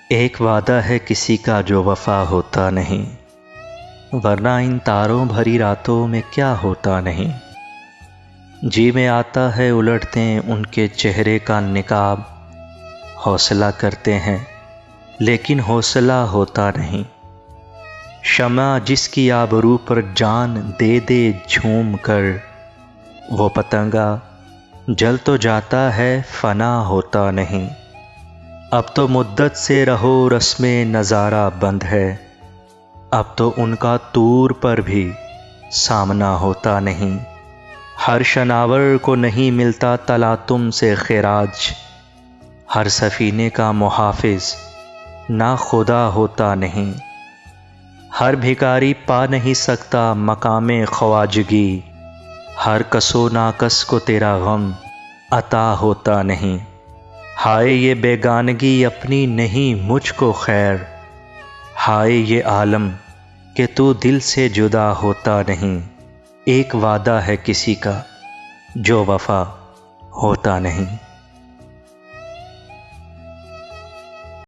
ایک وعدہ ہے کسی کا جو وفا ہوتا نہیں، ورنہ ان تاروں بھری راتوں میں کیا ہوتا نہیں۔ جی میں آتا ہے الٹتے ان کے چہرے کا نقاب، حوصلہ کرتے ہیں لیکن حوصلہ ہوتا نہیں۔ شمع جس کی آبرو پر جان دے دے جھوم کر، وہ پتنگا جل تو جاتا ہے فنا ہوتا نہیں۔ اب تو مدت سے رہو رسم نظارہ بند ہے، اب تو ان کا طور پر بھی سامنا ہوتا نہیں۔ ہر شناور کو نہیں ملتا تلاتم سے خراج، ہر سفینے کا محافظ نا خدا ہوتا نہیں۔ ہر بھکاری پا نہیں سکتا مقام خواجگی، ہر کس و ناکس کو تیرا غم عطا ہوتا نہیں۔ ہائے یہ بیگانگی اپنی نہیں مجھ کو خیر، ہائے یہ عالم کہ تو دل سے جدا ہوتا نہیں۔ ایک وعدہ ہے کسی کا جو وفا ہوتا نہیں۔